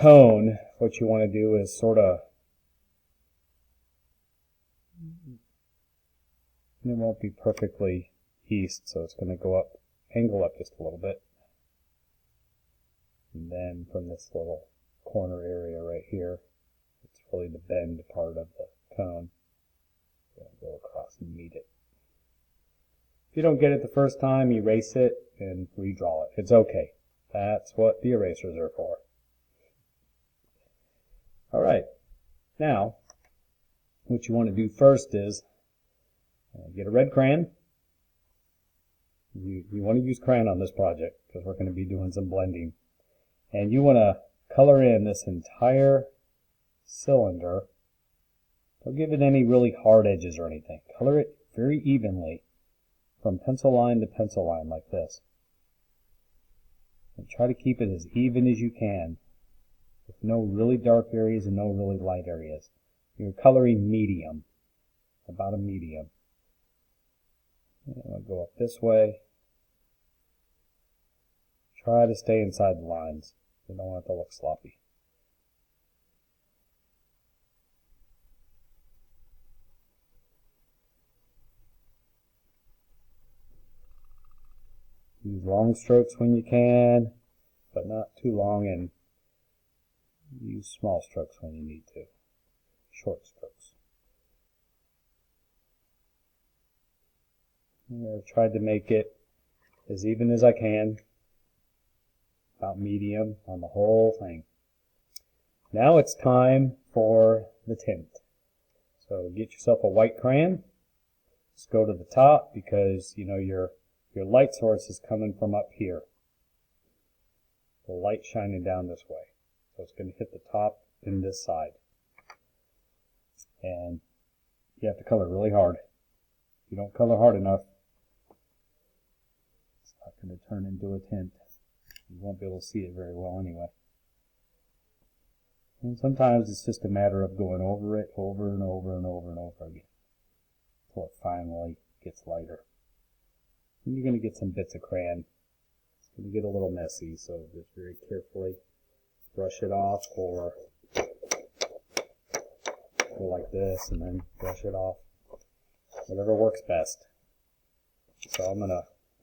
cone, what you want to do is sort of, it won't be perfectly east, so it's going to go up, angle up just a little bit. And then from this little corner area right here, it's really the bend part of the cone. Go across and meet it. If you don't get it the first time, erase it and redraw it. It's okay. That's what the erasers are for. Alright, now what you want to do first is get a red crayon. You want to use crayon on this project because we're going to be doing some blending. And you want to color in this entire cylinder. Don't give it any really hard edges or anything. Color it very evenly from pencil line to pencil line like this. And try to keep it as even as you can, with no really dark areas and no really light areas. You're coloring medium, about a medium. I'll go up this way. Try to stay inside the lines. You don't want it to look sloppy. Use long strokes when you can, but not too long, and use small strokes when you need to. Short strokes. I've tried to make it as even as I can, about medium on the whole thing. Now it's time for the tint. So get yourself a white crayon. Just go to the top because you know your light source is coming from up here. The light shining down this way. So it's going to hit the top in this side. And you have to color really hard. If you don't color hard enough, it's not going to turn into a tint. You won't be able to see it very well anyway. And sometimes it's just a matter of going over it over and over and over and over again until it finally gets lighter. And you're going to get some bits of crayon. It's going to get a little messy, so just very carefully brush it off, or go like this and then brush it off. Whatever works best. So I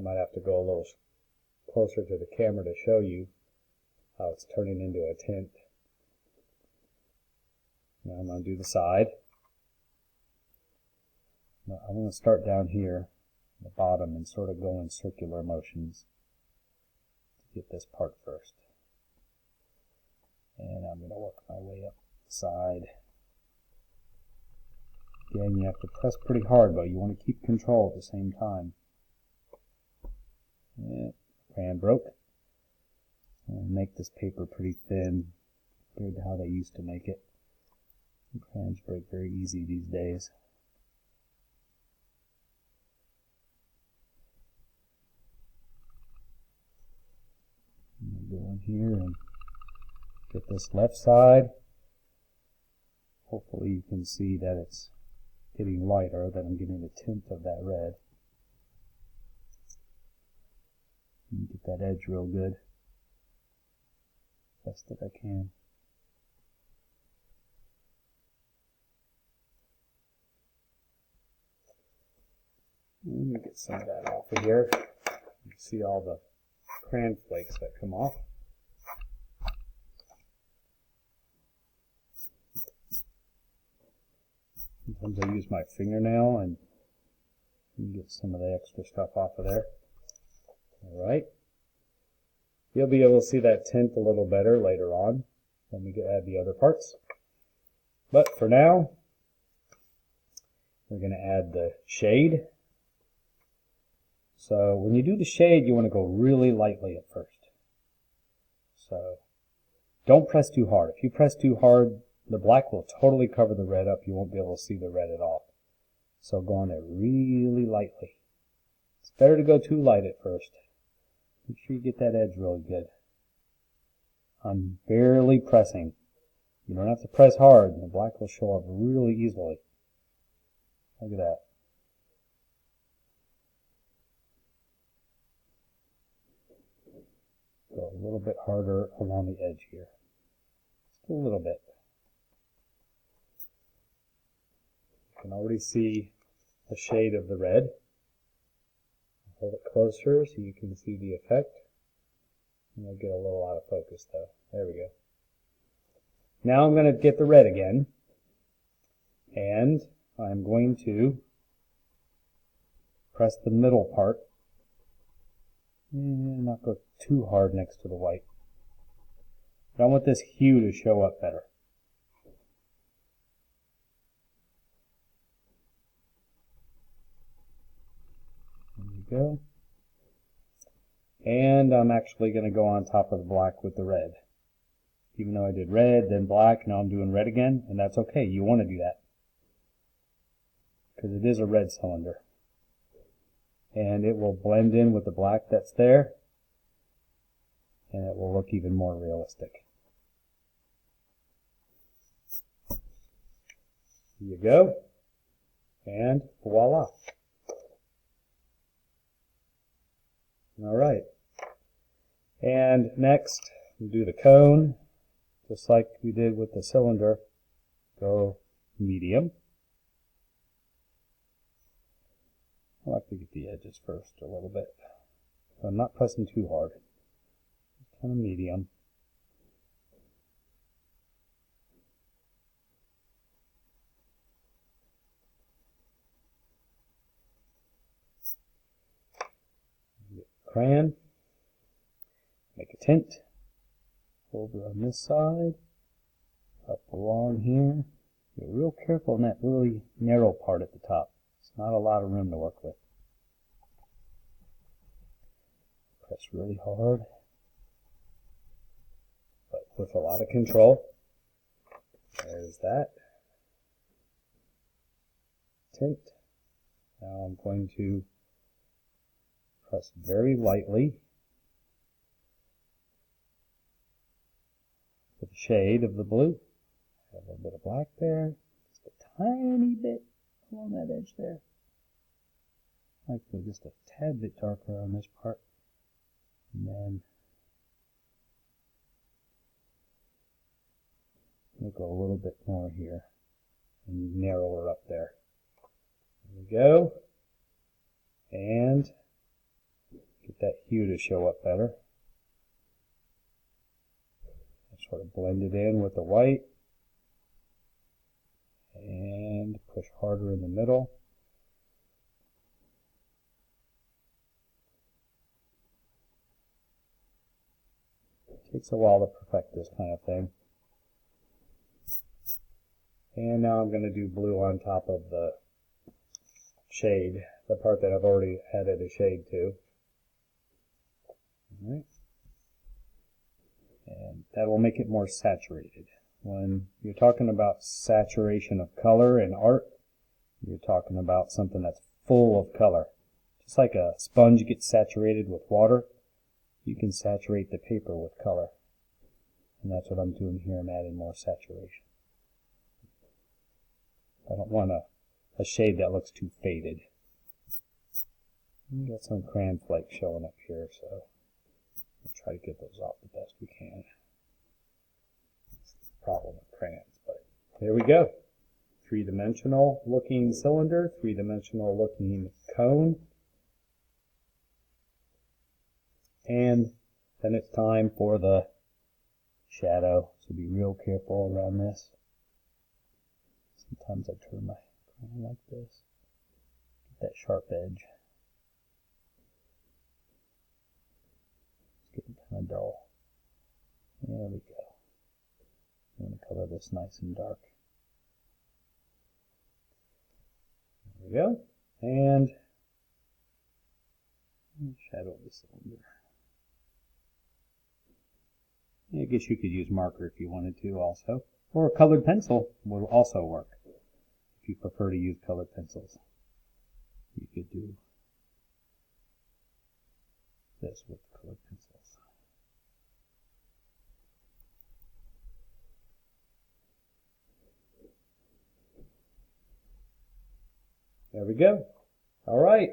might have to go a little closer to the camera to show you how it's turning into a tint. Now I'm going to do the side. Now I'm going to start down here at the bottom and sort of go in circular motions to get this part first. And I'm going to work my way up the side. Again, you have to press pretty hard, but you want to keep control at the same time. Yeah, crayon broke. And make this paper pretty thin compared to how they used to make it. Crayons break very easy these days. I'm going to go in here and get this left side. Hopefully you can see that it's getting lighter, that I'm getting the tint of that red. And get that edge real good. Best that I can. Let me get some of that off of here. You can see all the crayon flakes that come off. Sometimes I use my fingernail and get some of the extra stuff off of there. Alright. You'll be able to see that tint a little better later on when we add the other parts. But for now, we're going to add the shade. So when you do the shade, you want to go really lightly at first. So don't press too hard. If you press too hard, the black will totally cover the red up. You won't be able to see the red at all. So go on there really lightly. It's better to go too light at first. Make sure you get that edge really good. I'm barely pressing. You don't have to press hard, and the black will show up really easily. Look at that. Go a little bit harder along the edge here. a little bit. You can already see the shade of the red. Hold it closer so you can see the effect. And you'll get a little out of focus though. There we go. Now I'm going to get the red again. And I'm going to press the middle part. And not go too hard next to the white. But I want this hue to show up better. There you go. And I'm actually going to go on top of the black with the red. Even though I did red, then black, now I'm doing red again, and that's okay. You want to do that. Because it is a red cylinder. And it will blend in with the black that's there, and it will look even more realistic. Here you go. And voila. Alright. And next, we do the cone. Just like we did with the cylinder. Go medium. I like to get the edges first a little bit. So I'm not pressing too hard. Just kind of medium. Get the crayon. Make a tint. Over on this side. Up along here. Be real careful in that really narrow part at the top. It's not a lot of room to work with. Press really hard, but with a lot of control. There's that. Tint. Now I'm going to press very lightly with the shade of the blue. A little bit of black there, just a tiny bit along that edge there. I like to go just a tad bit darker on this part. And then we'll go a little bit more here and narrow her up there. There we go. And get that hue to show up better. Sort of blend it in with the white. And push harder in the middle. It takes a while to perfect this kind of thing. And now I'm going to do blue on top of the shade, the part that I've already added a shade to. All right. And that will make it more saturated. When you're talking about saturation of color in art, you're talking about something that's full of color. Just like a sponge gets saturated with water, you can saturate the paper with color. And that's what I'm doing here. I'm adding more saturation. I don't want a shade that looks too faded. Got some crayon flakes showing up here, so we'll try to get those off the best we can. That's the problem with crayons, but there we go. Three-dimensional looking cylinder, three-dimensional looking cone. And then it's time for the shadow, so be real careful around this. Sometimes I turn my crayon like this. Get that sharp edge. It's getting kind of dull. There we go. I'm going to color this nice and dark. There we go. And shadow the cylinder. I guess you could use marker if you wanted to also. Or a colored pencil will also work. If you prefer to use colored pencils, you could do this with colored pencils. There we go. All right.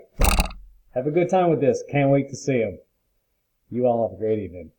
Have a good time with this. Can't wait to see them. You all have a great evening.